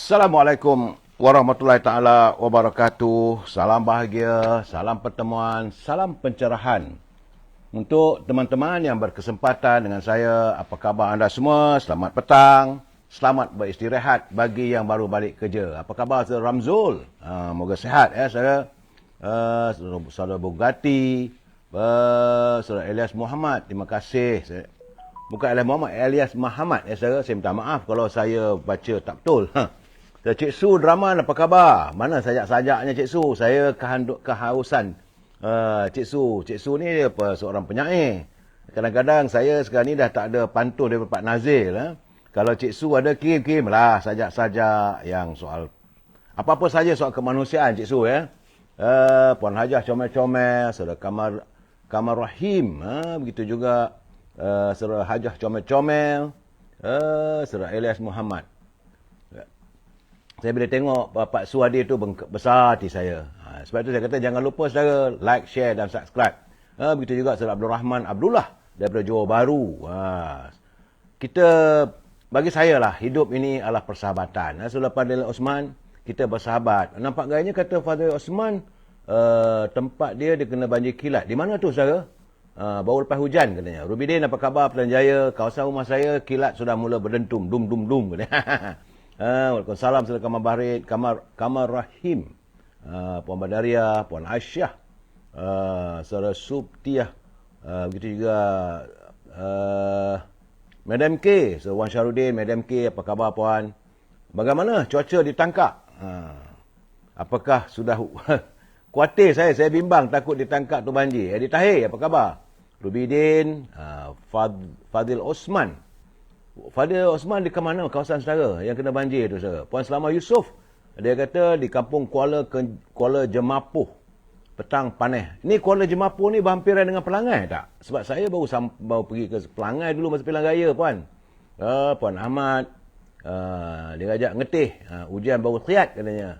Assalamualaikum warahmatullahi taala wabarakatuh. Salam bahagia, salam pertemuan, salam pencerahan. Untuk teman-teman yang berkesempatan dengan saya, apa khabar anda semua? Selamat petang, selamat beristirahat bagi yang baru balik kerja. Apa khabar Saudara Ramzul? Moga sihat ya saudara. Saudara Bugatti, Saudara Elias Muhammad, terima kasih. Bukan Elias Muhammad, Elias Muhammad ya saudara. Saya minta maaf kalau saya baca tak betul. Cik Su Draman, apa khabar? Mana sajak-sajaknya Cik Su? Saya kehausan. Cik Su ni dia seorang penyair. Kadang-kadang saya sekarang ni dah tak ada pantun daripada Pak Nazil. Kalau Cik Su ada, kirim lah sajak-sajak yang soal apa-apa saja soal kemanusiaan Cik Su ya. Puan Hajah comel-comel, Saudara Kamar Rahim, begitu juga Saudara Hajah comel-comel, Saudara Elias Muhammad. Saya bila tengok Pak Suhadi itu besar hati saya. Sebab itu saya kata jangan lupa saudara like, share dan subscribe. Begitu juga Saudara Abdul Rahman Abdullah daripada Johor Bahru. Kita, bagi saya lah, hidup ini adalah persahabatan. Saudara Fadil Osman, kita bersahabat. Nampak gayanya kata Fadil Osman, tempat dia kena banjir kilat. Di mana tu saudara? Baru lepas hujan katanya. Rubidin, apa khabar Pilihan Jaya? Kawasan rumah saya kilat sudah mula berdentum. Dum katanya. Waalaikumsalam Saudara Kamar Bahrit, Kamar Rahim, Puan Badaria, Puan Aisyah, Saudara Subtiah, begitu juga Madam K, Saudara Wan Syarudin, Madam K, apa khabar Puan? Bagaimana cuaca ditangkap? Apakah sudah kuatir saya bimbang takut ditangkap tu banjir. Edi Tahir, apa khabar? Rubidin, Fadil Osman. Fadil Osman di ke mana kawasan saudara yang kena banjir tu saudara? Puan Selamat Yusof, dia kata di kampung Kuala Jemapuh, petang panas. Ni Kuala Jemapuh ni berhampiran dengan Pelangai tak? Sebab saya baru pergi ke Pelangai dulu masa pilihan raya Puan. Puan Ahmad, dia ajak ngetih, hujan baru triat katanya.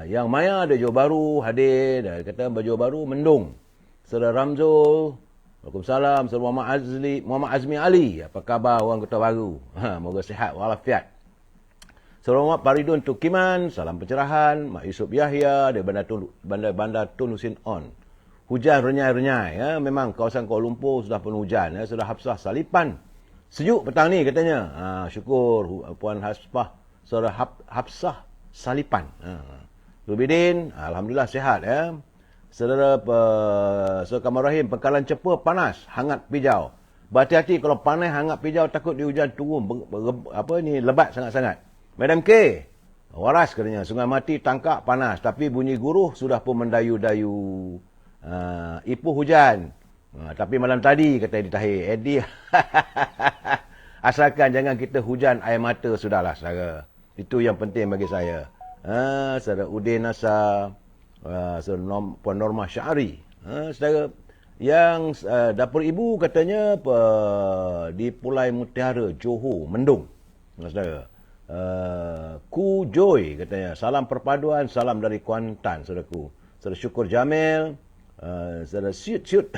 Yang Maya ada Johor Bahru hadir, dia kata Johor Bahru mendung. Saudara Ramzul, Waalaikumsalam, Saudara Muhammad Azmi Ali. Apa khabar orang Kota Baru? Moga sihat walafiat. Saudara Muhammad Paridun Tukiman, salam pencerahan. Mak Yusuf Yahya dari Bandar Tun Husin On. Hujan renyai-renyai. Memang kawasan Kuala Lumpur sudah penuh hujan. Saudara Hafsah Salipan. Sejuk petang ni katanya. Syukur Puan Saudara Hafsah Salipan. Rubidin, alhamdulillah sihat ya. Saudara Kamar Rahim, Pengkalan Cepa panas, hangat pijau. Berhati-hati kalau panas hangat pijau takut di hujan turun lebat sangat-sangat. Madam K, waras katanya, Sungai Mati tangkap panas tapi bunyi guruh sudah pun mendayu-dayu. Ipuh hujan. Tapi malam tadi kata Edi Tahir, Edi asalkan jangan kita hujan air mata sudahlah saudara. Itu yang penting bagi saya. Saudara Udin Nasa, Puan Norma Syari, saudara yang dapur ibu katanya di Pulai Mutiara Johor mendung, saudara. Ku Joy katanya salam perpaduan, salam dari Kuantan saudaraku. Saudara Syukur Jamil, saudara Syut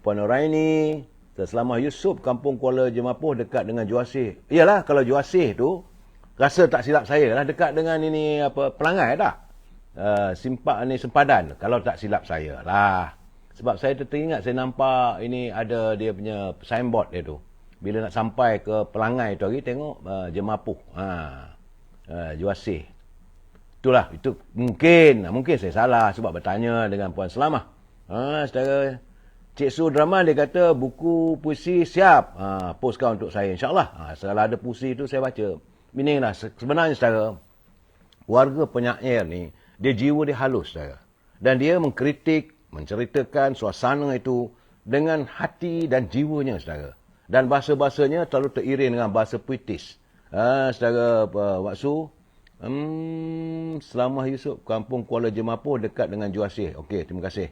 Puan Noraini, saudara Selamah Yusuf, Kampung Kuala Jemapuh dekat dengan Juasih. Iyalah, kalau Juasih tu rasa tak silap saya lah dekat dengan ini Pelangai tak? Sempadan kalau tak silap saya lah. Sebab saya teringat saya nampak ini ada dia punya signboard dia tu. Bila nak sampai ke Pelangai tu hari tengok Jemapuh. Juasih. Itulah, itu mungkin saya salah sebab bertanya dengan Puan Selamah. Saudara Cik Su Draman dia kata buku puisi siap. Postkan untuk saya insya-Allah. Setelah ada puisi tu saya baca. Inilah sebenarnya saudara, warga penyair ni dia jiwa dia halus saudara. Dan dia mengkritik, menceritakan suasana itu dengan hati dan jiwanya saudara. Dan bahasa-bahasanya terlalu teriring dengan bahasa puitis. Saudara Waksu, Selamah Yusuf, Kampung Kuala Jemapuh dekat dengan Juasih. Okey, terima kasih.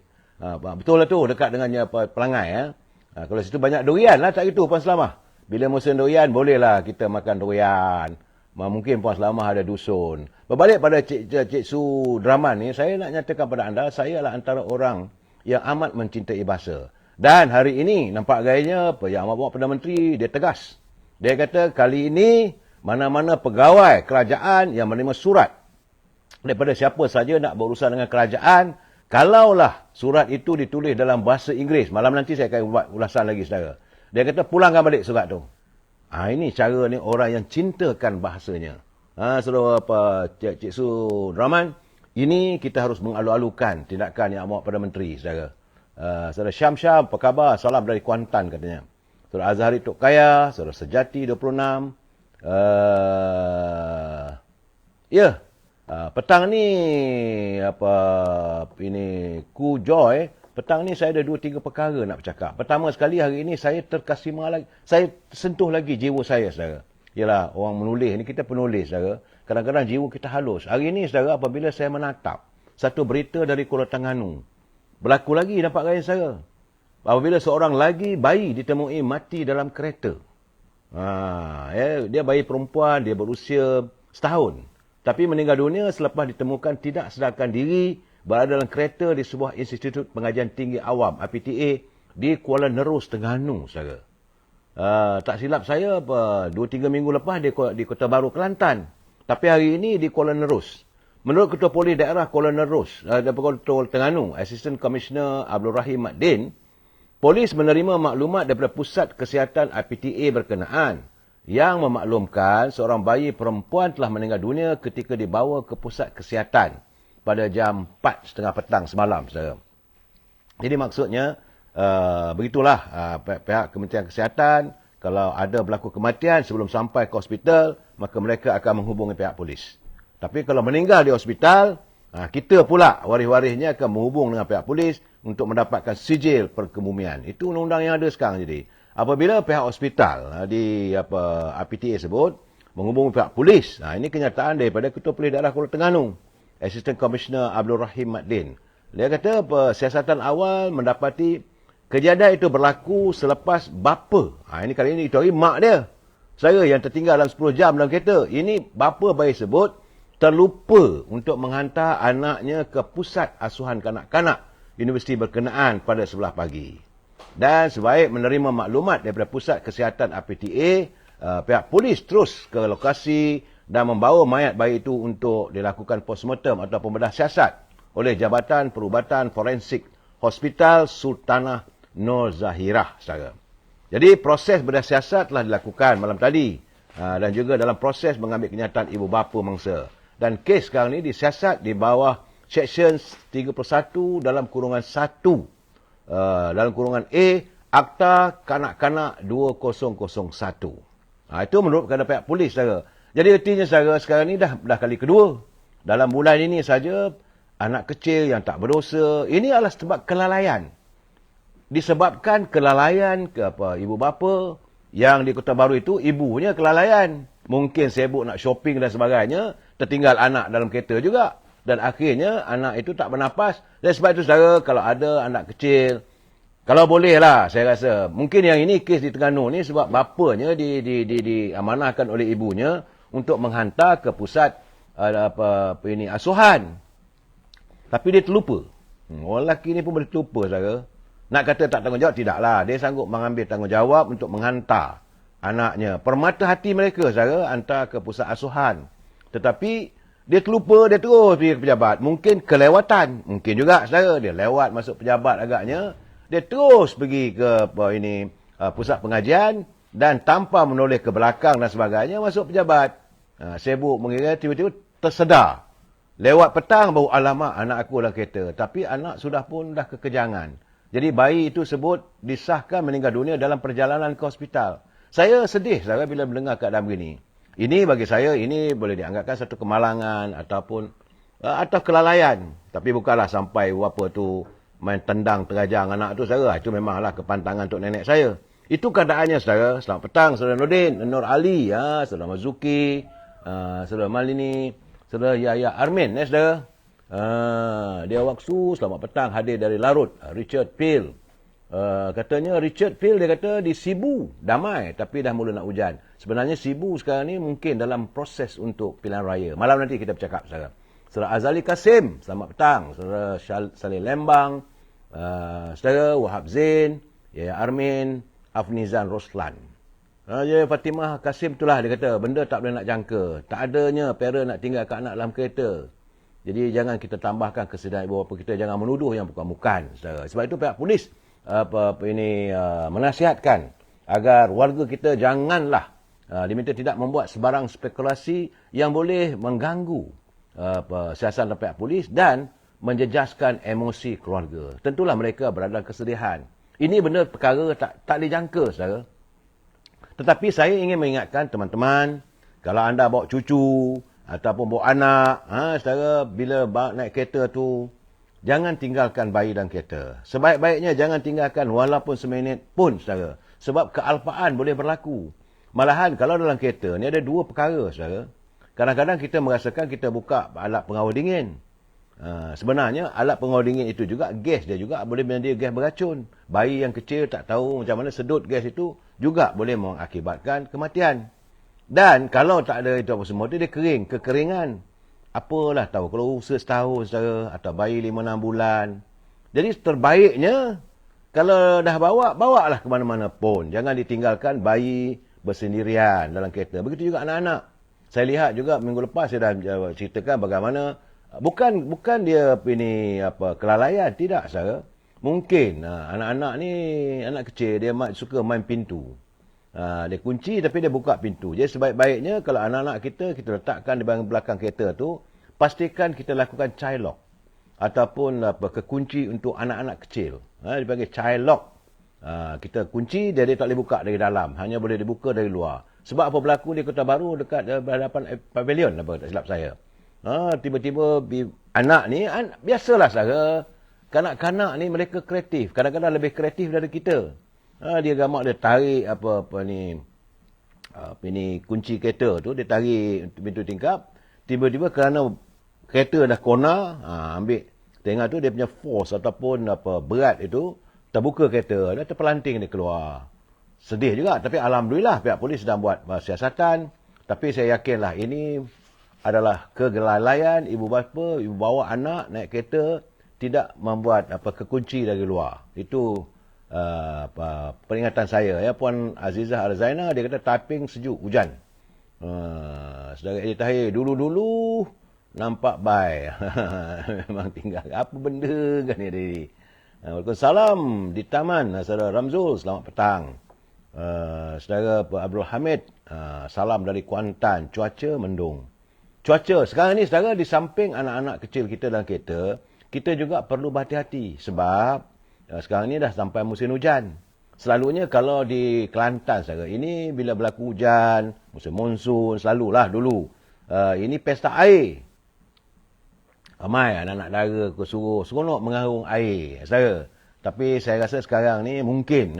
Betul lah tu, dekat dengan Pelangai. Kalau situ banyak durian lah, tak gitu Puan Selamah. Bila musim durian, bolehlah kita makan durian. Mungkin Puan Selamah ada dusun. Berbalik pada Cik Su Draman ni, saya nak nyatakan pada anda, saya adalah antara orang yang amat mencintai bahasa. Dan hari ini, nampak gayanya, Yang Amat Bawa Perdana Menteri, dia tegas. Dia kata, kali ini, mana-mana pegawai kerajaan yang menerima surat daripada siapa saja nak berurusan dengan kerajaan, kalaulah surat itu ditulis dalam bahasa Inggeris, malam nanti saya akan buat ulasan lagi saudara. Dia kata pulangkan balik surat tu. Ini cara ni orang yang cintakan bahasanya. Saudara Cik Su Rahman, ini kita harus mengalu-alukan tindakan yang amat pada menteri saudara. Saudara Syam, apa khabar? Salam dari Kuantan katanya. Saudara Azhari Tok Kaya, saudara Sejati 26. Petang ni Ku Joy, petang ni saya ada 2-3 perkara nak bercakap. Pertama sekali hari ini saya terkesima lagi, saya sentuh lagi jiwa saya saudara. Yalah, orang menulis ni, kita penulis saudara. Kadang-kadang jiwa kita halus. Hari ini saudara, apabila saya menatap satu berita dari Kuala Terengganu, berlaku lagi nampak gaya saya. Apabila seorang lagi bayi ditemui mati dalam kereta. Dia bayi perempuan, dia berusia setahun. Tapi meninggal dunia selepas ditemukan tidak sadarkan diri berada dalam kereta di sebuah Institut Pengajian Tinggi Awam, IPTA, di Kuala Nerus, Terengganu, saudara. Tak silap saya, 2-3 minggu lepas di Kota Baru, Kelantan. Tapi hari ini di Kuala Nerus. Menurut Ketua Polis Daerah Kuala Nerus, Ketua Terengganu, Assistant Commissioner Abdul Rahim Maddin, polis menerima maklumat daripada Pusat Kesihatan IPTA berkenaan yang memaklumkan seorang bayi perempuan telah meninggal dunia ketika dibawa ke Pusat Kesihatan pada jam 4.30 petang semalam, saudara. Jadi maksudnya, begitulah pihak Kementerian Kesihatan, kalau ada berlaku kematian sebelum sampai ke hospital, maka mereka akan menghubungi pihak polis. Tapi kalau meninggal di hospital, kita pula waris-warisnya akan menghubung dengan pihak polis untuk mendapatkan sijil perkebumian. Itu undang-undang yang ada sekarang jadi. Apabila pihak hospital di IPTA sebut menghubungi pihak polis, ini kenyataan daripada Ketua Polis Daerah Kuala Terengganu, Assistant Commissioner Abdul Rahim Maddin. Dia kata siasatan awal mendapati kejadian itu berlaku selepas bapa. Ini kali ini itu hari mak dia. Saya yang tertinggal dalam 10 jam dalam kereta. Ini bapa bayi sebut terlupa untuk menghantar anaknya ke pusat asuhan kanak-kanak universiti berkenaan pada 11 pagi. Dan sebaik menerima maklumat daripada Pusat Kesihatan IPTA, pihak polis terus ke lokasi dan membawa mayat bayi itu untuk dilakukan postmortem atau pembedah siasat oleh Jabatan Perubatan Forensik Hospital Sultanah Nur Zahirah, saudara. Jadi proses bedah siasat telah dilakukan malam tadi dan juga dalam proses mengambil kenyataan ibu bapa mangsa. Dan kes sekarang ini disiasat di bawah Seksyen 31 dalam kurungan 1 dalam kurungan A, Akta Kanak-Kanak 2001. Itu menurut kepada pihak polis, saudara. Jadi artinya, saudara, sekarang ni dah kali kedua. Dalam bulan ini saja, anak kecil yang tak berdosa, ini adalah sebab kelalaian. Disebabkan kelalaian ibu bapa yang di Kota Baru itu, ibunya kelalaian. Mungkin sibuk nak shopping dan sebagainya, tertinggal anak dalam kereta juga. Dan akhirnya anak itu tak bernafas. Dan sebab itu, saudara, kalau ada anak kecil, kalau bolehlah, saya rasa, mungkin yang ini kes di Terengganu ni sebab bapanya diamanahkan oleh ibunya untuk menghantar ke pusat asuhan. Tapi dia terlupa. Orang lelaki ni pun boleh terlupa, saudara. Nak kata tak tanggungjawab, tidaklah. Dia sanggup mengambil tanggungjawab untuk menghantar anaknya. Permata hati mereka, saudara, hantar ke pusat asuhan. Tetapi dia terlupa, dia terus pergi ke pejabat. Mungkin kelewatan. Mungkin juga, saudara. Dia lewat masuk pejabat agaknya. Dia terus pergi ke pusat pengajian. Dan tanpa menoleh ke belakang dan sebagainya, masuk pejabat. Sibuk mengira, tiba-tiba tersedar. Lewat petang, baru alamak anak aku dalam kereta. Tapi anak sudah pun dah kekejangan. Jadi bayi itu sebut disahkan meninggal dunia dalam perjalanan ke hospital. Saya sedih, saudara, bila mendengar keadaan begini. Ini bagi saya, ini boleh dianggapkan satu kemalangan ataupun atau kelalaian. Tapi bukanlah sampai apa tu main tendang terajang anak tu, saudara. Itu memanglah kepantangan untuk nenek saya. Itu keadaannya, saudara. Selamat petang, saudara Nordin, Nur Ali, saudara Mazuki, saudara Malini, saudara Yahya Armin, saudara. Dia waktu selamat petang hadir dari Larut, Richard Peel. Katanya Richard Peel, dia kata di Sibu damai tapi dah mula nak hujan. Sebenarnya Sibu sekarang ni mungkin dalam proses untuk pilihan raya. Malam nanti kita bercakap, saudara. Saudara Azali Kasim, selamat petang. Saudara Salih Lembang, saudara Wahab Zain, Yahya Armin, Afnizan Roslan. Ya, Fatimah Kasim itulah dia kata, benda tak boleh nak jangka. Tak adanya parent nak tinggalkan anak dalam kereta. Jadi jangan kita tambahkan kesedihan ibu bapa kita, jangan menuduh yang bukan-bukan. Sebab itu pihak polis menasihatkan agar warga kita janganlah diminta tidak membuat sebarang spekulasi yang boleh mengganggu siasatan pihak polis dan menjejaskan emosi keluarga. Tentulah mereka berada dalam kesedihan. Ini benda perkara tak dijangka, saudara. Tetapi saya ingin mengingatkan teman-teman, kalau anda bawa cucu ataupun bawa anak, saudara, bila naik kereta tu, jangan tinggalkan bayi dalam kereta. Sebaik-baiknya jangan tinggalkan walaupun seminit pun, saudara. Sebab kealpaan boleh berlaku. Malahan kalau dalam kereta ni ada dua perkara, saudara. Kadang-kadang kita merasakan kita buka alat pengawal dingin. Sebenarnya alat pengawal dingin itu juga gas dia juga boleh menjadi gas beracun. Bayi yang kecil tak tahu macam mana sedut gas itu juga boleh mengakibatkan kematian. Dan kalau tak ada itu apa semua dia kering, kekeringan. Apalah tahu kalau usia setahun saudara atau bayi 5-6 bulan. Jadi terbaiknya kalau dah bawalah ke mana-mana pun. Jangan ditinggalkan bayi bersendirian dalam kereta. Begitu juga anak-anak. Saya lihat juga minggu lepas saya dah ceritakan bagaimana bukan dia kelalaian, tidak saudara. Mungkin anak-anak ni anak kecil dia suka main pintu. Dia kunci tapi dia buka pintu. Jadi sebaik-baiknya kalau anak-anak kita letakkan di belakang kereta tu, pastikan kita lakukan child lock ataupun kekunci untuk anak-anak kecil. Dipanggil child lock. Kita kunci dia tak boleh buka dari dalam, hanya boleh dibuka dari luar. Sebab apa berlaku di Kota Baru dekat berhadapan pavilion tak silap saya. Tiba-tiba anak ni biasalah saudara, kanak-kanak ni mereka kreatif, kadang-kadang lebih kreatif dari kita. Dia gamak dia tarik kunci kereta tu, dia tarik pintu tingkap, tiba-tiba kerana kereta dah corner, ambil tengah tu dia punya force ataupun berat itu terbuka kereta, dia terpelanting dia keluar. Sedih juga, tapi alhamdulillah pihak polis sedang buat siasatan. Tapi saya yakinlah ini adalah kegelalaian ibu bapa, ibu bawa anak naik kereta tidak membuat kekunci dari luar. Itu peringatan saya ya. Puan Azizah Arzaina dia kata typing sejuk hujan. Saudara Eddie Tahir dulu-dulu nampak baik. Memang tinggal apa benda kan ni. Waalaikumsalam di taman saudara Ramzul, selamat petang. Saudara Abdul Hamid, salam dari Kuantan, cuaca mendung. Cuaca sekarang ni saudara, di samping anak-anak kecil kita dalam kereta, kita juga perlu berhati-hati sebab sekarang ni dah sampai musim hujan. Selalunya kalau di Kelantan saudara, ini bila berlaku hujan, musim monsun, selalulah dulu. Ini pesta air. Ramai anak-anak dara aku suruh seronok mengarung air, saudara. Tapi saya rasa sekarang ni mungkin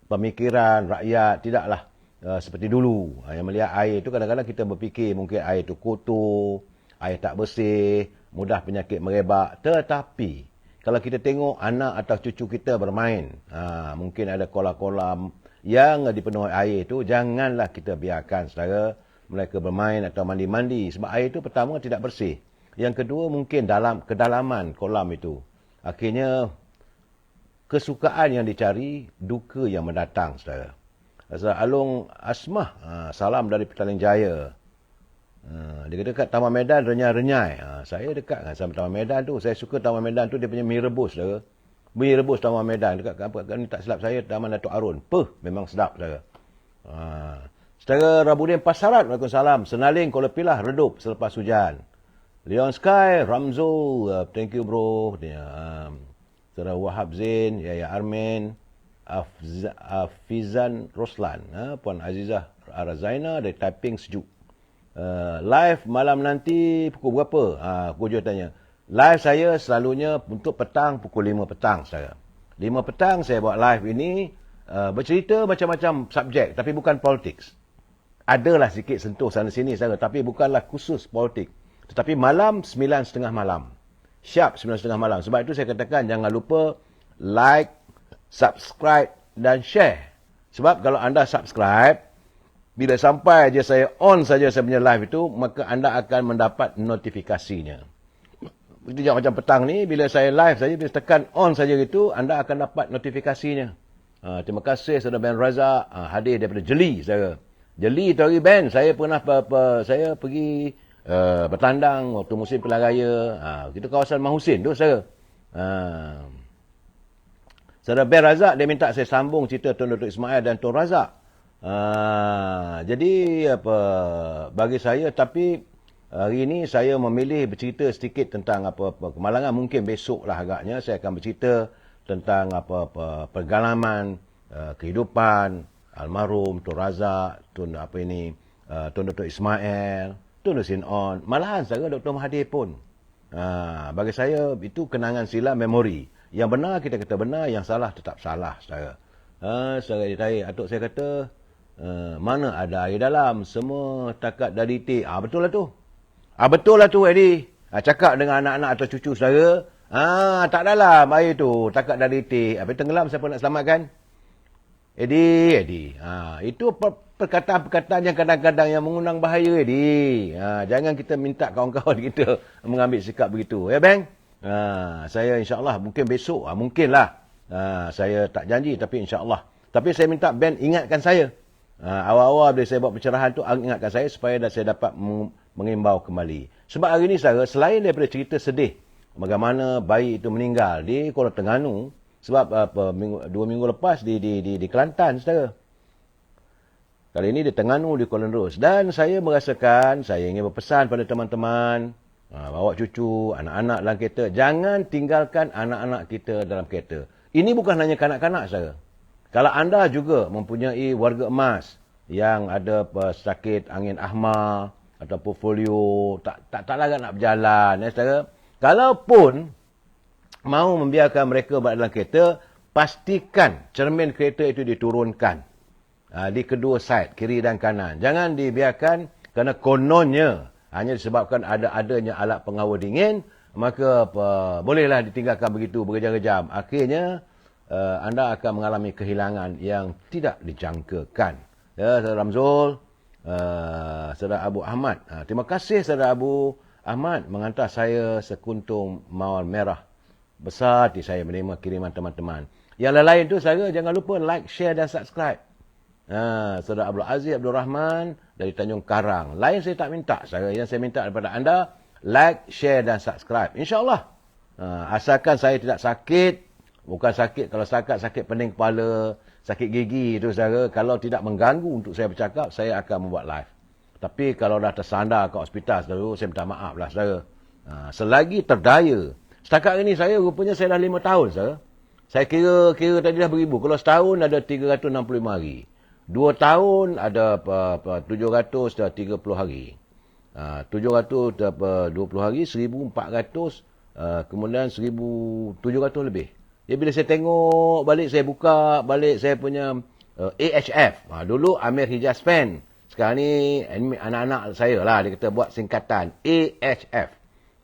pemikiran rakyat tidaklah seperti dulu. Yang melihat air itu kadang-kadang kita berfikir mungkin air itu kotor, air tak bersih, mudah penyakit merebak. Tetapi kalau kita tengok anak atau cucu kita bermain, mungkin ada kolam-kolam yang dipenuhi air itu, janganlah kita biarkan saudara mereka bermain atau mandi-mandi. Sebab air itu pertama tidak bersih. Yang kedua mungkin dalam kedalaman kolam itu. Akhirnya kesukaan yang dicari, duka yang mendatang saudara. Alung Asmah, salam dari Petaling Jaya. Dia kata dekat Taman Medan renyai-renyai. Saya dekat dengan sama Taman Medan tu. Saya suka Taman Medan tu, dia punya mie rebus saudara. Mie rebus Taman Medan dekat ni tak silap saya Taman Datuk Arun. Memang sedap saudara. Saudara Rabudin Pasarat, Waalaikumsalam. Senaling Kuala Pilah redup selepas hujan. Leon Sky, Ramzul, thank you bro. Saudara Wahab Zain, Yaya Armin, Afizan Roslan, Puan Azizah Arazaina dari typing sejuk. Live malam nanti pukul berapa? Aku juga tanya. Live saya selalunya untuk petang pukul 5 petang saudara. 5 petang saya buat live ini bercerita macam-macam subjek tapi bukan politik. Adalah sikit sentuh sana sini saudara, tapi bukanlah khusus politik. Tetapi malam 9.30 malam. Sharp 9.30 malam. Sebab itu saya katakan jangan lupa like, subscribe dan share. Sebab kalau anda subscribe, bila sampai je saya on saja saya punya live itu, maka anda akan mendapat notifikasinya. Begitu macam petang ni, bila saya live saja, bila tekan on saja itu, anda akan dapat notifikasinya. Terima kasih saudara Ben Razak hadir daripada Jeli saudara. Jeli tu hari Ben, saya pernah saya pergi bertandang waktu musim pilihan raya. Kita kawasan Mahusin tu saudara. Saudara Ben Razak dia minta saya sambung cerita Tun Datuk Ismail dan Tun Razak. Jadi bagi saya, tapi hari ini saya memilih bercerita sedikit tentang kemalangan. Mungkin besok lah agaknya saya akan bercerita tentang pengalaman kehidupan almarhum Tun Razak, Tun Datuk Ismail, Tun Husin On, malahan saya Dr. Mahathir pun. Bagi saya itu kenangan silam memori. Yang benar kita kata benar, yang salah tetap salah saudara. Saudara ditanya, atuk saya kata mana ada air dalam, semua takat dari tik. Betul lah tu. Betul lah tu Eddie. Cakap dengan anak-anak atau cucu saudara. Tak dalam air tu, takat dari tik. Habis tenggelam, siapa nak selamatkan? Eddie. Itu perkataan-perkataan yang kadang-kadang yang mengundang bahaya, Eddie. Jangan kita minta kawan-kawan kita mengambil sikap begitu. Ya, Bang? Saya insyaAllah, mungkin besok, mungkinlah. Saya tak janji, tapi insyaAllah. Tapi saya minta Ben ingatkan saya. Awal-awal bila saya buat pencerahan tu, ingatkan saya supaya saya dapat mengimbau kembali. Sebab hari ini, saudara, selain daripada cerita sedih, bagaimana bayi itu meninggal di Kuala Terengganu, sebab 2 minggu lepas di Kelantan, saudara. Kali ini di Terengganu, di Kuala Nerus. Dan saya merasakan, saya ingin berpesan pada teman-teman, bawa cucu, anak-anak dalam kereta, jangan tinggalkan anak-anak kita dalam kereta. Ini bukan hanya kanak-kanak, saudara. Kalau anda juga mempunyai warga emas yang ada sakit angin ahma ataupun polio, tak larat nak berjalan, saudara. Kalaupun mahu membiarkan mereka berada dalam kereta, pastikan cermin kereta itu diturunkan di kedua side, kiri dan kanan. Jangan dibiarkan kerana kononnya hanya disebabkan adanya alat pengawal dingin, maka bolehlah ditinggalkan begitu berjam-jam. Akhirnya anda akan mengalami kehilangan yang tidak dijangkakan. Ya, Saudara Ramzul, Saudara Abu Ahmad. Terima kasih Saudara Abu Ahmad mengantar saya sekuntum mawar merah. Besar hati saya menerima kiriman teman-teman. Yang lain tu saya jangan lupa like, share dan subscribe. Saudara Abdul Aziz Abdul Rahman dari Tanjung Karang. Lain saya tak minta. Yang saya minta daripada anda, like, share dan subscribe. InsyaAllah. Asalkan saya tidak sakit. Bukan sakit, kalau sakit pening kepala, sakit gigi itu saudara. Kalau tidak mengganggu untuk saya bercakap, saya akan membuat live. Tapi kalau dah tersandar ke hospital, saudara, saya minta maaf lah saudara. Selagi terdaya. Setakat ini saya rupanya saya dah 5 tahun saudara. Saya kira tadi dah beribu. Kalau setahun ada 365 hari. 2 tahun ada 730 hari. 720 hari, 1400, kemudian 1700 lebih. Ya, bila saya tengok balik, saya buka balik saya punya AHF. Dulu Amir Hijaz Fan. Sekarang ni anak-anak saya lah, dia kata buat singkatan AHF.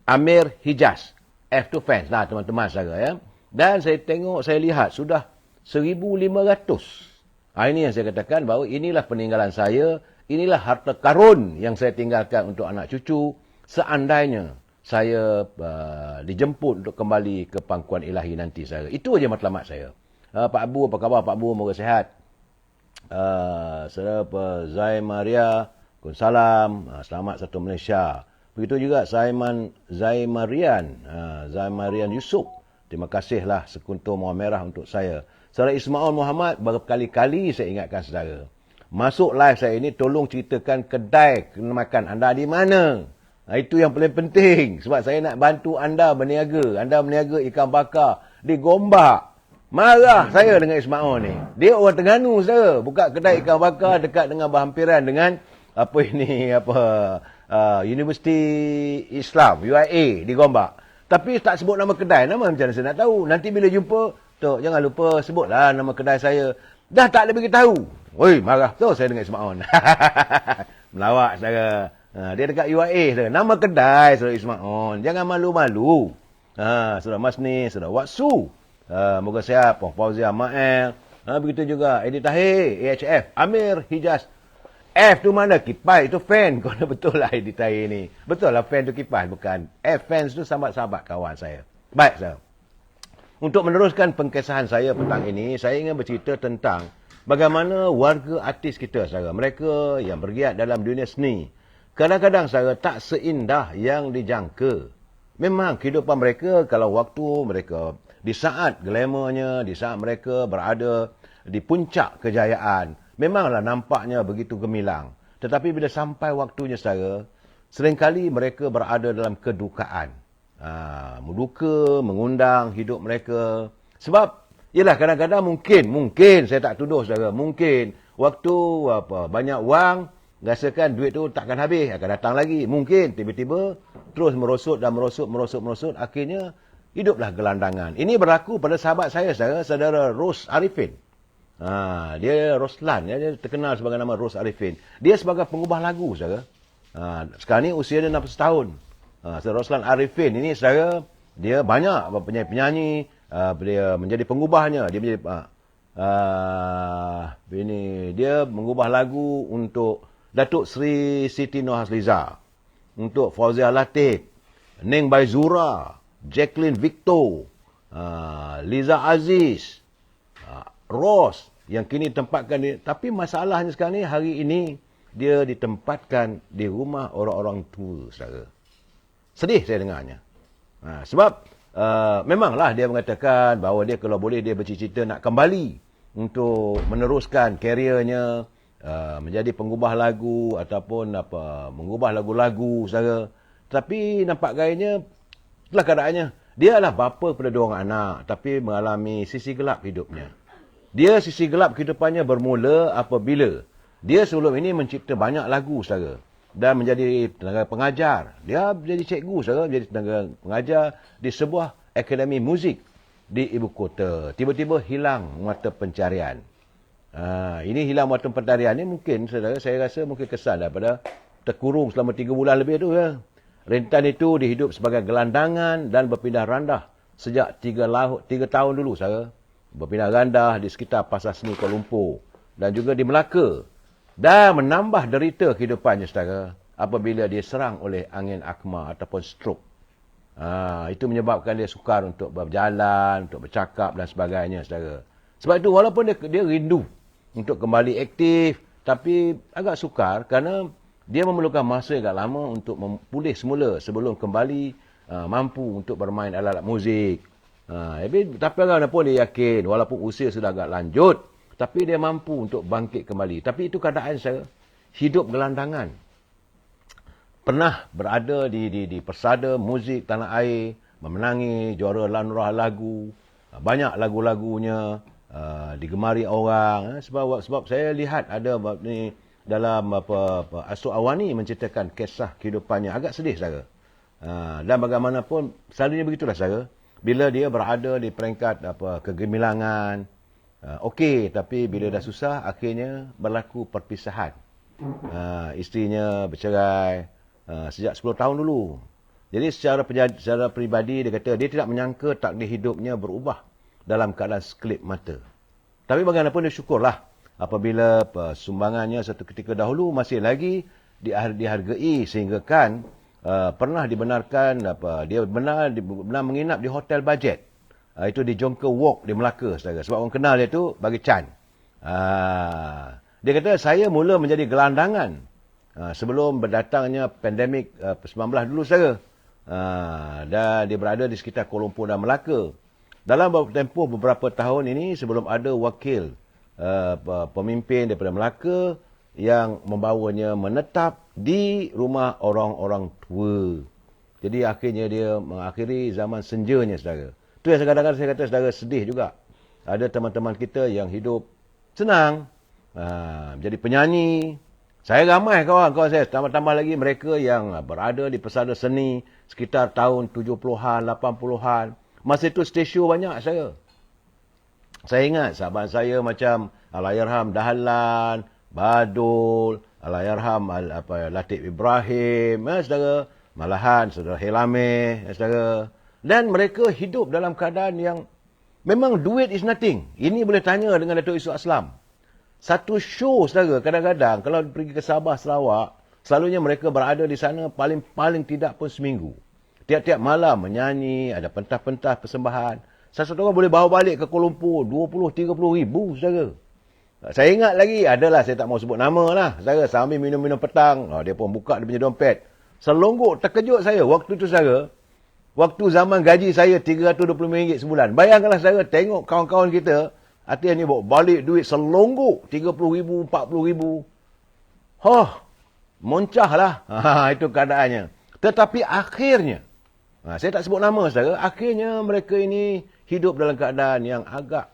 Amir Hijaz. F tu fans lah teman-teman saya ya. Dan saya tengok, saya lihat sudah 1500. Ini yang saya katakan bahawa inilah peninggalan saya, inilah harta karun yang saya tinggalkan untuk anak cucu seandainya saya dijemput untuk kembali ke pangkuan ilahi nanti saya. Itu aja matlamat saya. Pak Abu, apa khabar Pak Abu? Moga sihat. Saudara Zai Maria, Salam, selamat satu Malaysia. Begitu juga Zai Marian Yusof. Terima kasihlah sekuntum mawar merah untuk saya. Saudara Ismail Muhammad, berkali-kali saya ingatkan saudara. Masuk live saya ini, tolong ceritakan kedai makan anda di mana. Itu yang paling penting. Sebab saya nak bantu anda berniaga. Anda berniaga ikan bakar di Gombak. Marah saya dengan Ismail ni. Dia orang Terengganu saudara. Buka kedai ikan bakar dekat dengan berhampiran dengan Universiti Islam, UIA di Gombak. Tapi tak sebut nama kedai. Nama macam mana saya nak tahu. Nanti bila jumpa, Tok, jangan lupa sebutlah nama kedai saya. Dah tak ada beritahu. Oi, marah tu saya dengan Ismail. Melawak saudara. Dia dekat UIA saudara. Nama kedai saudara Ismail. Jangan malu-malu. Saudara Masni, saudara Watsu. Moga sihat. Puan Fauzia Ma'el. Begitu juga Edi Tahir, AHF, Amir Hijaz. F tu mana? Kipas. Itu fan. Kau betul lah Edi Tahir ni. Betul lah fan tu kipas. Bukan. F fans tu sahabat-sahabat kawan saya. Baik saudara. Untuk meneruskan pengkesahan saya petang ini, saya ingin bercerita tentang bagaimana warga artis kita, saudara. Mereka yang bergiat dalam dunia seni. Kadang-kadang, saudara, tak seindah yang dijangka. Memang kehidupan mereka, kalau waktu mereka, di saat glamournya, di saat mereka berada di puncak kejayaan, memanglah nampaknya begitu gemilang. Tetapi bila sampai waktunya, saudara, seringkali mereka berada dalam kedukaan. Menduka, mengundang hidup mereka. Sebab, yelah kadang-kadang mungkin, saya tak tuduh saudara, mungkin waktu banyak wang, rasakan duit tu takkan habis, akan datang lagi. Mungkin tiba-tiba terus merosot dan merosot, akhirnya hiduplah gelandangan. Ini berlaku pada sahabat saya, saudara Ros Arifin. Dia Roslan, dia terkenal sebagai nama Ros Arifin. Dia sebagai pengubah lagu, saudara. Sekarang ni usia dia 60 tahun. Roslan Arifin ini dia banyak penyanyi, dia menjadi pengubahnya, dia menjadi dia mengubah lagu untuk Datuk Seri Siti Nurhaliza, untuk Fauzia Latif, Neng Baizura, Jacqueline Victor, Liza Aziz, Ros yang kini ditempatkan tapi masalahnya sekarang ni, hari ini dia ditempatkan di rumah orang-orang tua, saudara. Sedih saya dengarnya. Sebab memanglah dia mengatakan bahawa dia kalau boleh dia bercita-cita nak kembali untuk meneruskan kariernya, menjadi pengubah lagu ataupun mengubah lagu-lagu, saudara. Tapi nampak gayanya, itulah keadaannya. Dia adalah bapa kepada 2 orang anak, tapi mengalami sisi gelap hidupnya. Sisi gelap kehidupannya bermula apabila dia sebelum ini mencipta banyak lagu, saudara. Dan menjadi tenaga pengajar. Dia menjadi cikgu, saudara, menjadi tenaga pengajar di sebuah akademi muzik di ibu kota. Tiba-tiba hilang mata pencarian. Ini hilang mata pencarian ni mungkin, saudara, saya rasa mungkin kesan daripada terkurung selama 3 bulan lebih tu, ya. Rentan itu dihidup sebagai gelandangan dan berpindah randah sejak 3 tahun dulu, saudara. Berpindah randah di sekitar Pasar Seni Kuala Lumpur dan juga di Melaka. Dan menambah derita kehidupannya, saudara, apabila dia serang oleh angin akma ataupun stroke. Itu menyebabkan dia sukar untuk berjalan, untuk bercakap dan sebagainya, saudara. Sebab itu walaupun dia rindu untuk kembali aktif, tapi agak sukar kerana dia memerlukan masa agak lama untuk pulih semula sebelum kembali mampu untuk bermain alat-alat muzik. Tapi bagaimanapun dia yakin, walaupun usia sudah agak lanjut, tapi dia mampu untuk bangkit kembali. Tapi itu keadaan saya, hidup gelandangan. Pernah berada di persada muzik tanah air, memenangi juara lanrah lagu. Banyak lagu-lagunya digemari orang. Sebab saya lihat ada ni dalam Asuk Awani menceritakan kisah kehidupannya. Agak sedih, saudara. Dan bagaimanapun, selalunya begitulah, saudara. Bila dia berada di peringkat kegemilangan, okey, tapi bila dah susah, akhirnya berlaku perpisahan. Isterinya bercerai sejak 10 tahun dulu. Jadi secara peribadi, dia kata dia tidak menyangka takdir hidupnya berubah dalam keadaan sekelip mata. Tapi bagaimanapun dia syukurlah apabila sumbangannya satu ketika dahulu masih lagi dihargai sehingga kan pernah dibenarkan dia benar menginap di hotel bajet. Itu di Jonker Walk di Melaka, saudara. Sebab orang kenal dia tu bagi Chan. Dia kata saya mula menjadi gelandangan sebelum berdatangnya pandemik 19 dulu, saudara. Dan dia berada di sekitar Kuala Lumpur dan Melaka. Dalam tempoh beberapa tahun ini sebelum ada wakil pemimpin daripada Melaka yang membawanya menetap di rumah orang-orang tua. Jadi akhirnya dia mengakhiri zaman senjanya, saudara. Itu yang kadang-kadang saya kata, saudara, sedih juga. Ada teman-teman kita yang hidup senang, menjadi penyanyi. Saya ramai kawan-kawan saya, tambah-tambah lagi mereka yang berada di pesada seni sekitar tahun 70-an, 80-an. Masa itu stage show banyak, saya. Saya ingat sahabat saya macam Allahyarham Dahlan, Badul, Allahyarham Latif Ibrahim, saudara. Malahan saudara Helame, saudara. Dan mereka hidup dalam keadaan yang memang duit is nothing. Ini boleh tanya dengan Datuk Yusof Aslam. Satu show, saudara, kadang-kadang kalau pergi ke Sabah, Sarawak, selalunya mereka berada di sana paling tidak pun seminggu. Tiap-tiap malam menyanyi, ada pentas-pentas persembahan. Satu orang boleh bawa balik ke Kuala Lumpur 20-30 ribu, saudara. Saya ingat lagi, adalah saya tak mau sebut nama lah, saudara, sambil minum-minum petang, dia pun buka dia punya dompet. Selonggok, terkejut saya. Waktu tu, saudara, waktu zaman gaji saya RM325 sebulan. Bayangkanlah, saudara, tengok kawan-kawan kita, artinya ni bawa balik duit selonggok, RM30,000, RM40,000. Moncah lah. Itu keadaannya. Tetapi akhirnya, saya tak sebut nama, saudara, akhirnya mereka ini hidup dalam keadaan yang agak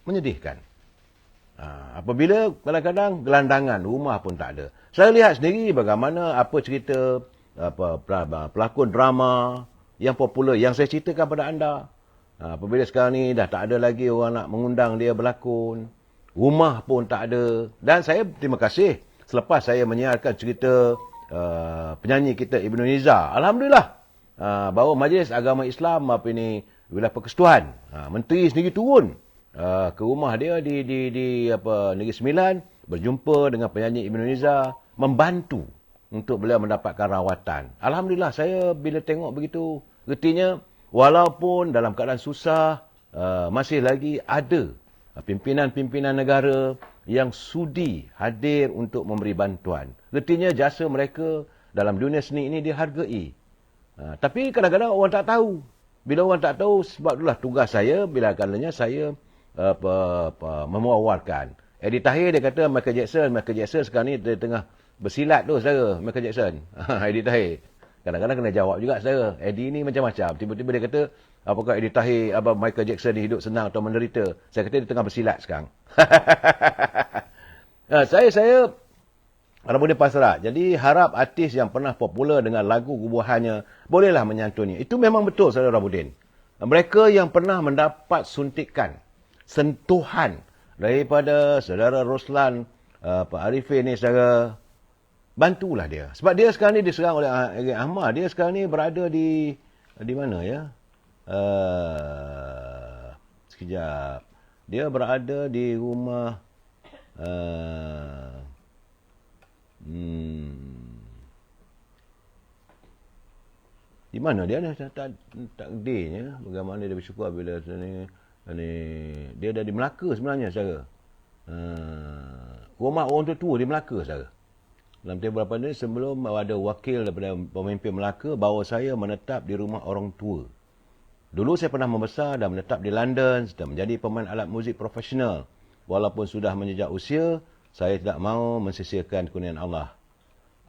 menyedihkan. Apabila kadang-kadang gelandangan, rumah pun tak ada. Saya lihat sendiri bagaimana apa cerita pelakon drama yang popular, yang saya ceritakan pada anda. Apabila sekarang ni dah tak ada lagi orang nak mengundang dia berlakon. Rumah pun tak ada. Dan saya terima kasih selepas saya menyiarkan cerita penyanyi kita Ibnu Nizar. Alhamdulillah. Bahawa Majlis Agama Islam Wilayah Persekutuan, menteri sendiri turun ke rumah dia di Negeri Sembilan, berjumpa dengan penyanyi Ibnu Nizar, membantu untuk beliau mendapatkan rawatan. Alhamdulillah, saya bila tengok begitu, ertinya walaupun dalam keadaan susah, masih lagi ada pimpinan-pimpinan negara yang sudi hadir untuk memberi bantuan. Ertinya jasa mereka dalam dunia seni ini dihargai. Tapi kadang-kadang orang tak tahu. Bila orang tak tahu, sebab itulah tugas saya, bila kalanya saya memuawarkan. Eddie Tahir dia kata Michael Jackson sekarang ni dia tengah bersilat tu, saudara, Michael Jackson. Eddie Tahir. Kadang-kadang kena jawab juga, saudara. Eddie ni macam-macam. Tiba-tiba dia kata, apakah Eddie Tahir, Michael Jackson ni hidup senang atau menderita? Saya kata dia tengah bersilat sekarang. Saya Rabudin Pasrah. Jadi harap artis yang pernah popular dengan lagu gubahannya bolehlah menyantuni. Itu memang betul, saudara Rabudin. Mereka yang pernah mendapat suntikan, sentuhan daripada saudara Roslan, Pak Arifin ni, saudara, bantulah dia. Sebab dia sekarang ni diserang oleh Ahmad. Dia sekarang ni berada di mana ya? Sekejap. Dia berada di rumah di mana dia dah takdirnya, bagaimana dia bersyukur bila dia dah di Melaka sebenarnya, saudara. Rumah orang tua di Melaka, saudara. Dalam tempoh berapa ni sebelum ada wakil daripada pemimpin Melaka bawa saya menetap di rumah orang tua. Dulu saya pernah membesar dan menetap di London dan menjadi pemain alat muzik profesional. Walaupun sudah menjejak usia, saya tidak mahu mensisihkan kurniaan Allah.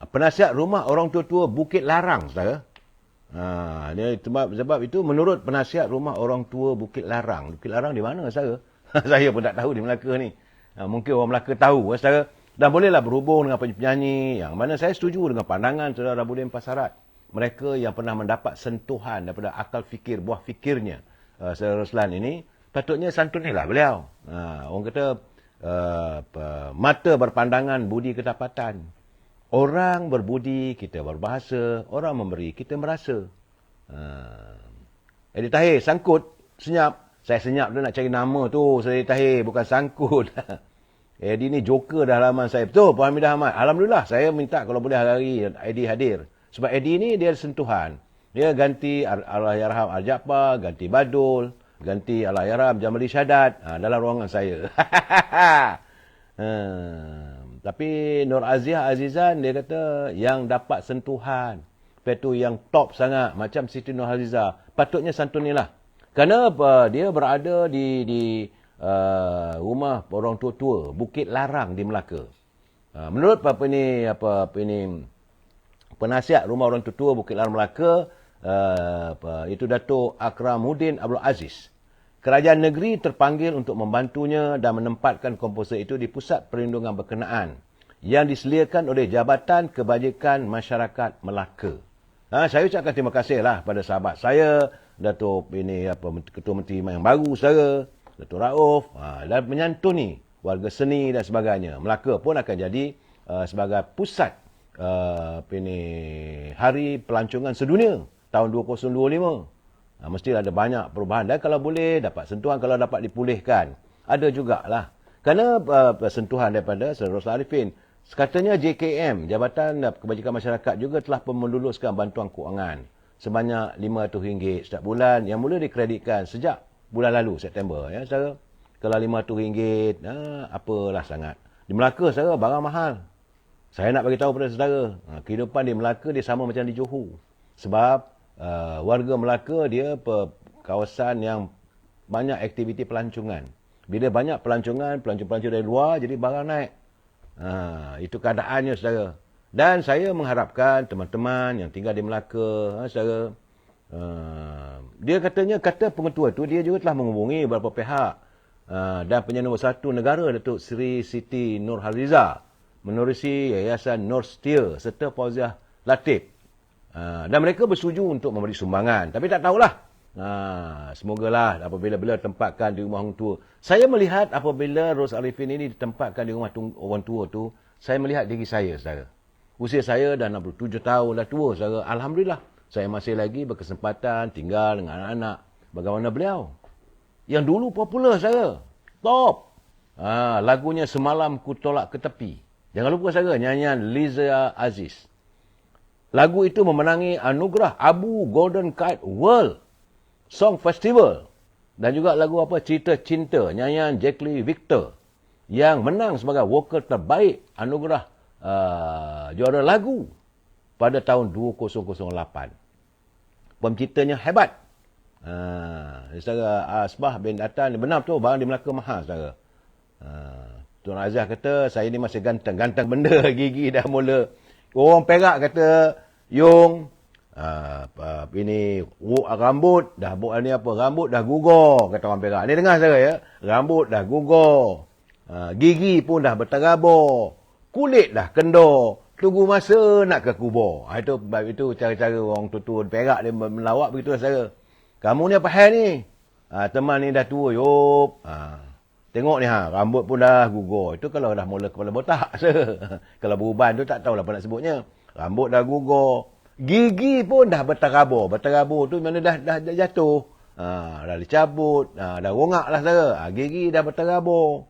Penasihat rumah orang tua-tua Bukit Larang, saudara. Sebab itu menurut penasihat rumah orang tua Bukit Larang. Bukit Larang di mana, saudara? Saya pun tak tahu di Melaka ni. Mungkin orang Melaka tahu, saudara. Dan bolehlah berhubung dengan penyanyi yang mana saya setuju dengan pandangan saudara Rabudin Pasarat. Mereka yang pernah mendapat sentuhan daripada akal fikir, buah fikirnya saudara Roslan ini, patutnya santunilah beliau. Orang kata mata berpandangan, budi ketapatan. Orang berbudi, kita berbahasa. Orang memberi, kita merasa. Eddie Tahir, sangkut, senyap. Saya senyap dia nak cari nama tu. Eddie Tahir, bukan sangkut. Eddie ni joker dah halaman saya. Betul, Puan Hamidah Ahmad. Alhamdulillah, saya minta kalau boleh hari Eddie hadir. Sebab Eddie ni dia sentuhan. Dia ganti Allahyarham Al-Jaafar, ganti Badul, ganti Allahyarham Jamali Syadat dalam ruangan saya. Tapi Nur Aziah Azizan dia kata yang dapat sentuhan. Lepas tu yang top sangat macam Siti Nur Azizah. Patutnya santunilah. Kerana dia berada di rumah orang tua-tua Bukit Larang di Melaka. Menurut penasihat rumah orang tua-tua Bukit Larang Melaka, itu Datuk Akramuddin Abdul Aziz. Kerajaan negeri terpanggil untuk membantunya dan menempatkan komposer itu di pusat perlindungan berkenaan yang disediakan oleh Jabatan Kebajikan Masyarakat Melaka. Saya ucapkan terima kasihlah pada sahabat saya, Datuk Ketua Menteri yang baru, saudara, Datuk Rauf, dan menyantuni warga seni dan sebagainya. Melaka pun akan jadi sebagai pusat Hari Pelancongan Sedunia tahun 2025. Mestilah ada banyak perubahan. Dan kalau boleh, dapat sentuhan kalau dapat dipulihkan. Ada jugalah. Kerana sentuhan daripada Saudara Roslan Arifin. Katanya JKM, Jabatan Kebajikan Masyarakat juga telah meluluskan bantuan kewangan sebanyak RM500 setiap bulan yang mula dikreditkan sejak bulan lalu, September. Ya, saudara. Kalau RM500, apalah sangat. Di Melaka, saudara, barang mahal. Saya nak bagi tahu pada saudara, kehidupan di Melaka dia sama macam di Johor. Sebab warga Melaka dia kawasan yang banyak aktiviti pelancongan. Bila banyak pelancongan, pelancong-pelancong dari luar, jadi barang naik. Itu keadaannya, saudara. Dan saya mengharapkan teman-teman yang tinggal di Melaka, saudara, dia kata pengetua tu, dia juga telah menghubungi beberapa pihak. Dan penyanyi nombor 1 negara, Datuk Seri Siti Nurhaliza, menerusi Yayasan North Steer serta Fauziah Latif. Dan mereka bersetuju untuk memberi sumbangan. Tapi tak tahulah. Semogalah apabila beliau tempatkan di rumah orang tua. Saya melihat apabila Ros Arifin ini ditempatkan di rumah orang tua tu, saya melihat diri saya, saudara. Usia saya dah 67 tahun, dah tua, saudara. Alhamdulillah, saya masih lagi berkesempatan tinggal dengan anak-anak. Bagaimana beliau? Yang dulu popular, saudara. Top. Lagunya Semalam Ku Tolak ke Tepi. Jangan lupa, saudara, nyanyian Liza Aziz. Lagu itu memenangi anugerah Abu Golden Kite World Song Festival. Dan juga lagu Cerita Cinta, nyanyian Jackie Victor, yang menang sebagai vokal terbaik anugerah juara lagu pada tahun 2008. Penciptanya hebat. Saudara, Asbah bin Atan, benar tu, barang di Melaka mahal, saudara. Tuan Azhar kata, saya ni masih ganteng. Ganteng benda, gigi dah mula. Orang Perak kata, Yung, ini rambut dah rambut dah gugur, kata orang Perak. Ni dengar saya, ya. Rambut dah gugur. Gigi pun dah berterabur. Kulit dah kendor. Tunggu masa nak ke kubur. Itu cara-cara orang tua-tua Perak dia melawak begitu, saya. Kamu ni apa hal ni? Teman ni dah tua, yup. Tengok ni, rambut pun dah gugur. Itu kalau dah mula kepala botak. Kalau beruban tu tak tahulah apa nak sebutnya. Rambut dah gugur. Gigi pun dah berterabur. Berterabur tu mana dah jatuh. Dah dicabut. Dah rongak lah, saudara. Gigi dah berterabur.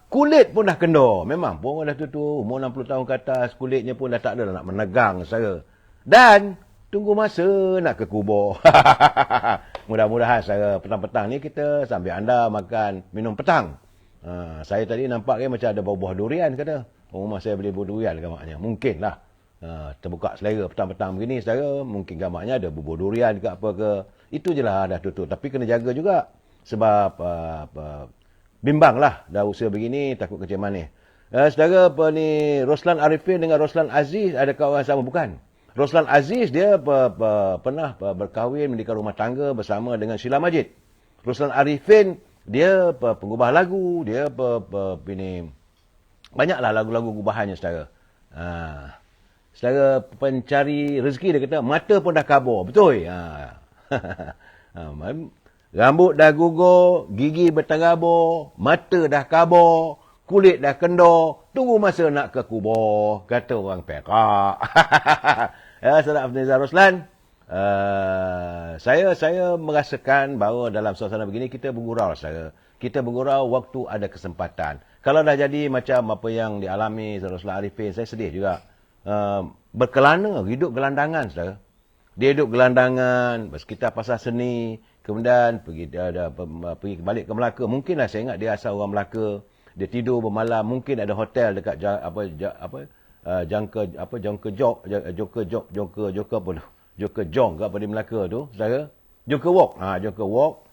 Kulit pun dah kendor. Memang pun orang dah tua, umur 60 tahun ke atas. Kulitnya pun dah tak ada nak menegang, saudara. Dan tunggu masa nak ke kubur. Mudah-mudahan saya petang-petang ni kita sambil anda makan minum petang. Saya tadi nampak macam ada buah durian kata. Rumah saya beli buah durian gamaknya. Mungkinlah. Terbuka selera petang-petang begini, saya mungkin gamaknya ada buah durian ke apa ke. Itu je lah dah tutup. Tapi kena jaga juga. Sebab bimbang lah dah usia begini, takut kecil manis. Saudara Roslan Arifin dengan Roslan Aziz adakah orang sama? Bukan. Roslan Aziz dia pernah berkahwin, mendirikan rumah tangga bersama dengan Sheila Majid. Roslan Arifin dia pengubah lagu, dia banyaklah lagu-lagu gubahannya, saudara. Saudara, pencari rezeki dia kata mata pun dah kabur, betul? Rambut dah gugur, gigi berterabur, mata dah kabur, kulit dah kendor, tunggu masa nak ke kubur, kata orang Perak. Saudara Afnizah Roslan, saya merasakan bahawa dalam suasana begini kita bergurau, saudara. Kita bergurau waktu ada kesempatan. Kalau dah jadi macam apa yang dialami Roslan Arifin, saya sedih juga. Berkelana, hidup gelandangan, saudara. Dia hidup gelandangan, bersekitar pasar seni, kemudian pergi balik ke Melaka. Mungkinlah saya ingat dia asal orang Melaka. Dia tidur bermalam, mungkin ada hotel dekat Joker Jong ke apa di Melaka tu, saudara. Joker Walk. Joker Walk.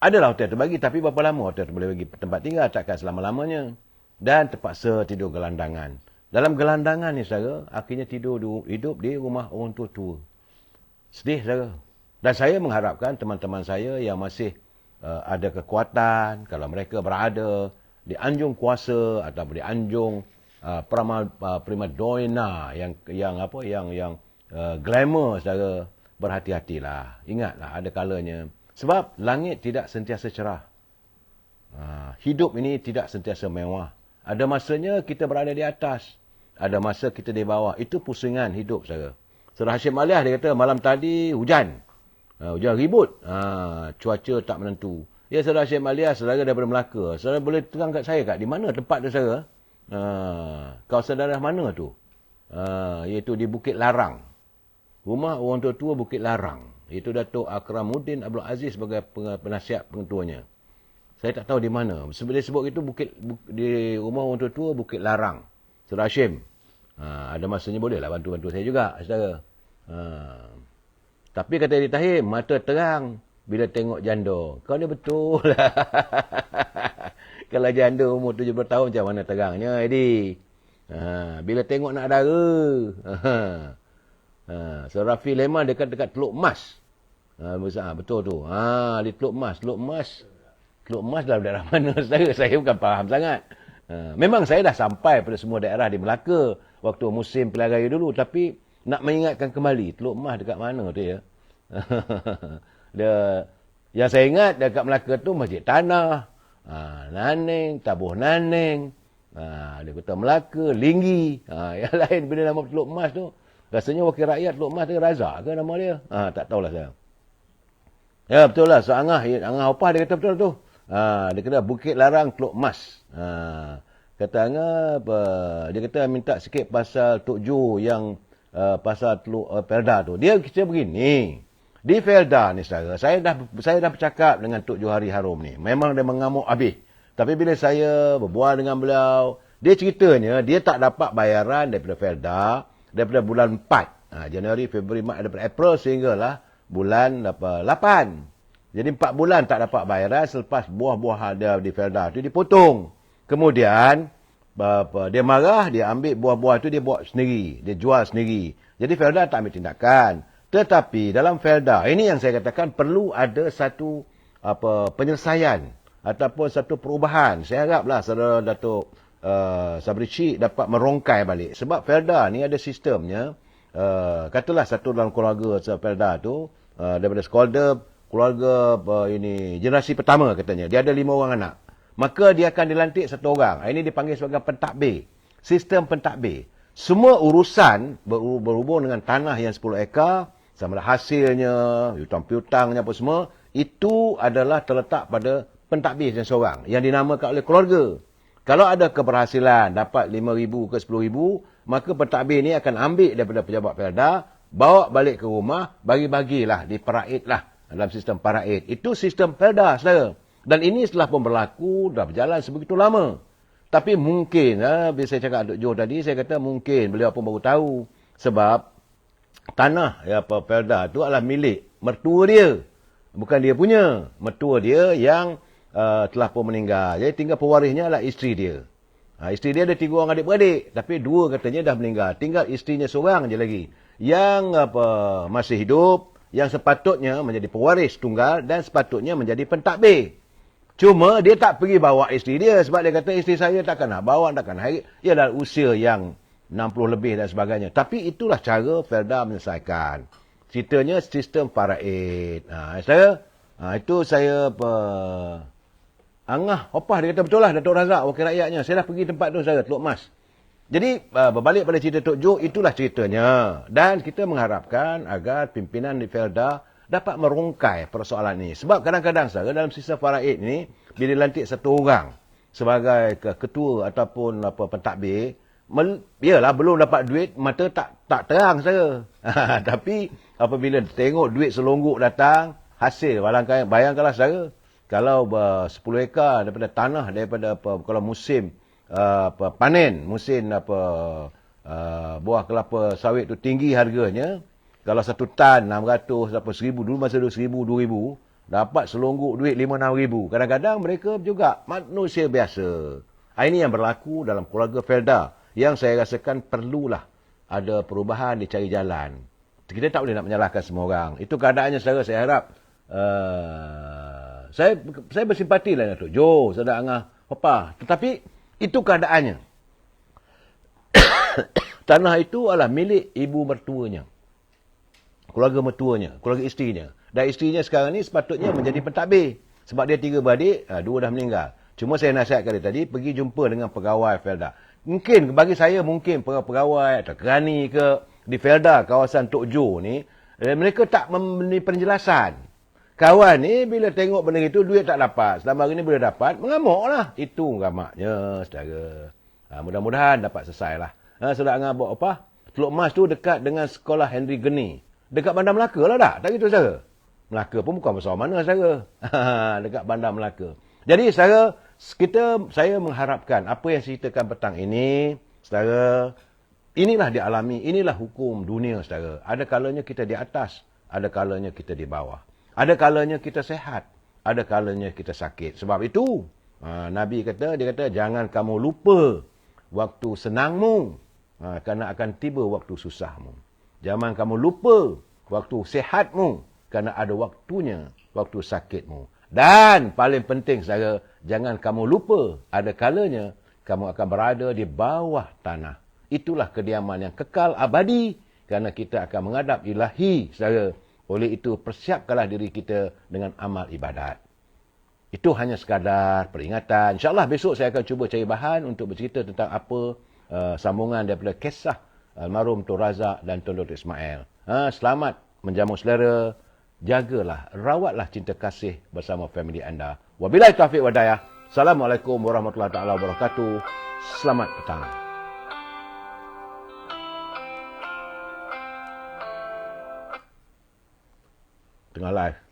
Adalah hotel terbagi, tapi berapa lama hotel tu boleh bagi tempat tinggal, takkan selama-lamanya. Dan terpaksa tidur gelandangan. Dalam gelandangan ni, saudara, akhirnya hidup di rumah orang tua-tua. Sedih, saudara. Dan saya mengharapkan teman-teman saya yang masih ada kekuatan, kalau mereka berada di anjung kuasa ataupun di anjung prima donna yang glamour, saudara, berhati-hatilah. Ingatlah ada kalanya. Sebab langit tidak sentiasa cerah. Hidup ini tidak sentiasa mewah. Ada masanya kita berada di atas. Ada masa kita di bawah. Itu pusingan hidup, saudara. Saudara Hashim Alias dia kata malam tadi hujan. Hujan ribut. Cuaca tak menentu. Ya, saudara Hashim Alias, saudara daripada Melaka. Saudara boleh terang kat saya di mana tempat tu, saudara? Kawasan daerah mana tu? Iaitu di Bukit Larang. Rumah orang tua-tua Bukit Larang. Itu Datuk Akramuddin Abdul Aziz sebagai penasihat pengetuanya. Saya tak tahu di mana. Sebelum sebut itu di rumah orang tua Bukit Larang, Saudara Hashim. Ada masanya bolehlah bantu-bantu saya juga, saudara. Tapi kata Eddie Tahir, mata terang bila tengok janda. Kau ni betul lah. Kalau janda umur 70 tahun macam mana terangnya, Eddie? Bila tengok nak dara. So Rafi Leman dekat Teluk Mas. Betul tu. Di Teluk Mas. Teluk Mas dalam daerah mana, saudara? Saya bukan faham sangat. Memang saya dah sampai pada semua daerah di Melaka waktu musim pilihan raya dulu. Tapi nak mengingatkan kembali, Teluk Mas dekat mana tu ya? Yang saya ingat dekat Melaka tu Masjid Tanah, Naning, Tabuh Naning, dia kata Melaka, Linggi. Yang lain bila nama Teluk Mas tu, rasanya wakil rakyat Teluk Mas tu Razak ke nama dia? Tak tahulah saya. Ya betul lah, so Angah Opah dia kata betul tu. Dia kata Bukit Larang Teluk Mas. Kata Angah, dia kata minta sikit pasal Tok Jo yang pasal Teluk Felda tu. Dia kata begini. Di Felda ni saudara, saya dah bercakap dengan Tok Jo Hari Harum ni. Memang dia mengamuk habis. Tapi bila saya berbual dengan beliau, dia ceritanya dia tak dapat bayaran daripada Felda daripada bulan 4. Januari, Februari, Mac, daripada April sehinggalah bulan 8. Jadi 4 bulan tak dapat bayaran selepas buah-buah dia di Felda tu dipotong. Kemudian dia marah, dia ambil buah-buah tu dia buat sendiri, dia jual sendiri. Jadi Felda tak ambil tindakan. Tetapi dalam Felda, ini yang saya katakan perlu ada satu penyelesaian ataupun satu perubahan. Saya haraplah saudara Datuk Sabri Cik dapat merongkai balik. Sebab Felda ni ada sistemnya, katalah satu dalam keluarga Felda tu, daripada skolder, keluarga ini generasi pertama katanya. Dia ada 5 orang anak. Maka dia akan dilantik 1 orang. Ini dipanggil sebagai pentadbir. Sistem pentadbir. Semua urusan berhubung dengan tanah yang 10 ekar, sama ada hasilnya, hutang-piutangnya apa semua, itu adalah terletak pada pentadbir yang seorang, yang dinamakan oleh keluarga. Kalau ada keberhasilan dapat 5,000 ke 10,000, maka pentadbir ni akan ambil daripada pejabat Felda, bawa balik ke rumah, bagi-bagilah, diperaidlah dalam sistem paraid. Itu sistem Felda, saudara. Dan ini setelah pun berlaku, dah berjalan sebegitu lama. Tapi mungkin, bila saya cakap Dr. Joe tadi, saya kata mungkin beliau pun baru tahu. Sebab tanah Felda tu adalah milik mertua dia. Bukan dia punya. Mertua dia yang telah pun meninggal. Jadi tinggal pewarisnya adalah isteri dia. Isteri dia ada 3 orang adik-beradik. Tapi 2 katanya dah meninggal. Tinggal isterinya seorang je lagi. Yang masih hidup, yang sepatutnya menjadi pewaris tunggal dan sepatutnya menjadi pentadbir. Cuma dia tak pergi bawa isteri dia sebab dia kata isteri saya takkan nak bawa, takkan nak. Ia dah usia yang 60 lebih dan sebagainya. Tapi itulah cara Felda menyelesaikan. Ceritanya sistem paraid. Itu saya Angah Opah dia kata betul lah Datuk Razak wakil rakyatnya. Saya dah pergi tempat tu saya Teluk Mas. Jadi berbalik pada cerita Tok Jo, itulah ceritanya. Dan kita mengharapkan agar pimpinan di Felda dapat merungkai persoalan ini. Sebab kadang-kadang sahaja dalam sistem faraid ni, bila dilantik 1 orang sebagai ketua ataupun pentadbir, yalah belum dapat duit, mata tak terang saja. Tapi apabila tengok duit selongguk datang, hasil, bayangkanlah sahaja, kalau 10 ekar daripada tanah, daripada kalau musim panen, musim buah kelapa sawit tu tinggi harganya, kalau 1 tan 600 atau 1000, dulu masa 1000, 2000, dapat selongguk duit 5-6 ribu. Kadang-kadang mereka juga manusia biasa. Ini yang berlaku dalam keluarga Felda, yang saya rasakan perlulah ada perubahan, dicari jalan. Kita tak boleh nak menyalahkan semua orang. Itu keadaannya saudara. Saya harap saya bersimpati lah dengan Tok Jo, saudara Angah Opah. Tetapi itu keadaannya. Tanah itu adalah milik ibu mertuanya, keluarga mertuanya, keluarga isterinya. Dan isterinya sekarang ni sepatutnya menjadi pentadbir. Sebab dia 3 beradik, 2 dah meninggal. Cuma saya nasihatkan dia tadi, pergi jumpa dengan pegawai Felda. Mungkin, bagi saya mungkin pegawai atau kerani ke di Felda, kawasan Tok Jo ni, mereka tak memberi penjelasan. Kawan ni bila tengok benda itu, duit tak dapat. Selama hari ni boleh dapat, mengamuk lah. Itu gamaknya, saudara. Mudah-mudahan dapat selesai lah. Saudara Angah buat apa? Teluk Mas tu dekat dengan sekolah Henry Geni. Dekat Bandar Melaka lah tak? Tak gitu saudara? Melaka pun bukan besar mana saudara. Dekat Bandar Melaka. Jadi saya mengharapkan apa yang saya ceritakan petang ini, saudara, inilah dialami, inilah hukum dunia saudara. Ada kalanya kita di atas, ada kalanya kita di bawah. Ada kalanya kita sehat, ada kalanya kita sakit. Sebab itu, Nabi kata, jangan kamu lupa waktu senangmu, kerana akan tiba waktu susahmu. Jangan kamu lupa waktu sehatmu, kerana ada waktunya waktu sakitmu. Dan paling penting saudara, jangan kamu lupa ada kalanya kamu akan berada di bawah tanah. Itulah kediaman yang kekal abadi, kerana kita akan menghadap ilahi saudara. Oleh itu persiapkanlah diri kita dengan amal ibadat. Itu hanya sekadar peringatan. InsyaAllah besok saya akan cuba cari bahan untuk bercerita tentang apa sambungan daripada kisah almarhum Tun Razak dan Tun Dr. Ismail. Selamat menjamu selera. Jagalah, rawatlah cinta kasih bersama family anda. Wabillahi taufiq wadayah. Assalamualaikum warahmatullahi taala wabarakatuh. Selamat petang. Tengah live.